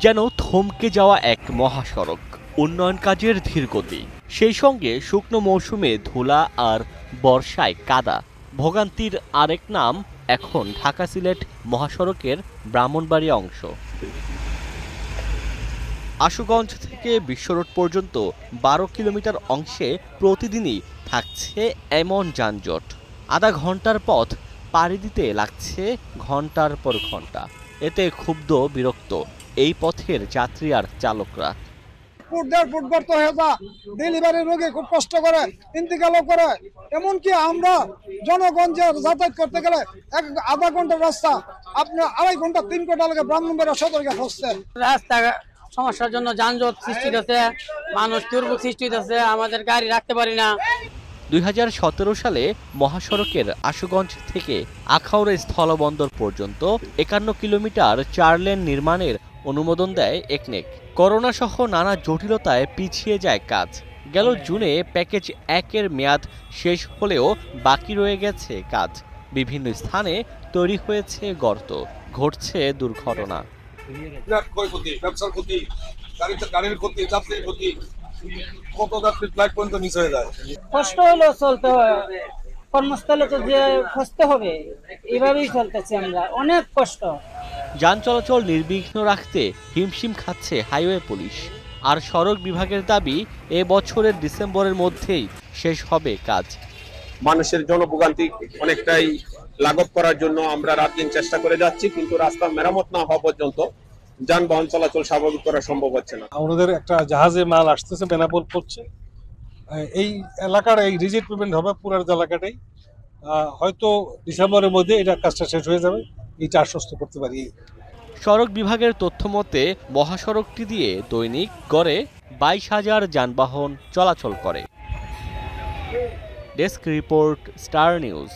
যেন থমকে যাওয়া এক মহাসড়ক, উন্নয়ন কাজের ধীরগতি, সেই সঙ্গে শুকনো মৌসুমে ধুলা আর বর্ষায় কাদা। ভোগান্তির আরেক নাম এখন ঢাকা সিলেট মহাসড়কের ব্রাহ্মণবাড়িয়া অংশ। আশুগঞ্জ থেকে বিশ্বরোড পর্যন্ত ১২ কিলোমিটার অংশে প্রতিদিনই থাকছে এমন যানজট। আধা ঘন্টার পথ পাড়ি দিতে লাগছে ঘন্টার পর ঘন্টা। এতে ক্ষুব্ধ বিরক্ত এই পথের যাত্রী আর চালকরা। ফুট দেড় ফুট গর্ত হয়ে যা, ডেলিভারি রোগী খুব কষ্ট করে, ইন্তিকালও করে। এমনকি আমরা জনগঞ্জে যাতায়াত করতে গেলে আধা ঘন্টার রাস্তা আপনার ২.৫ ঘন্টা ৩ ঘন্টা লাগে ব্রাহ্মণবাড়িয়া সদরঘাট হচ্ছে। রাস্তা সমস্যার জন্য যানজট সৃষ্টি হচ্ছে, মানুষ দুর্ভোগ সৃষ্টি হচ্ছে, আমাদের গাড়ি রাখতে পারি না। ২০১৭ সালে মহাসড়কের আশুগঞ্জ থেকে আখাউড়া স্থলবন্দর পর্যন্ত ৫১ কিলোমিটার ৪ লেন নির্মাণের অনুমোদন দেয় একনেক। করোনা সহ নানা জটিলতায় পিছিয়ে যায় কাজ। গেল জুনে প্যাকেজ ১-এর মেয়াদ শেষ হলেও বাকি রয়ে গেছে কাজ। বিভিন্ন স্থানে তৈরি হয়েছে গর্ত, ঘটছে দুর্ঘটনা। ব্যবসার ক্ষতি, গাড়ির ক্ষতি, যাত্রীর ক্ষতি, কত যাত্রী ফ্লাইট পর্যন্ত মিস হয়ে যায়। কষ্ট হলো চলতে হয়, কর্মস্থলে তো যে খুঁজতে হবে, এভাবেই চলতেছে আমরা, অনেক কষ্ট। যান চলাচল নির্বিঘ্ন রাখতে হিমশিম খাচ্ছে হাইওয়ে পুলিশ। আর সড়ক বিভাগের দাবি এ বছরের ডিসেম্বরের মধ্যেই শেষ হবে কাজ। মানুষের জনভোগান্তি অনেকটাই লাঘব করার জন্য আমরা রাত দিন চেষ্টা করে যাচ্ছি, কিন্তু রাস্তা মেরামত না হওয়া পর্যন্ত যানবাহন চলাচল স্বাভাবিক করা সম্ভব হচ্ছে না। আমাদের একটা জাহাজে মাল আসতেছে, বেনাপোল পড়ছে, এই এলাকার এই রিজিট পেমেন্ট হবে পুরো এলাকাটাই। হয়তো ডিসেম্বরের মধ্যে এটা কাজটা শেষ হয়ে যাবে, এইটা আশ্বস্ত করতে পারি। সড়ক বিভাগের তথ্য মতে মহাসড়কটি দিয়ে দৈনিক গড়ে ২২,০০০ যানবাহন চলাচল করে। Desk report, star news.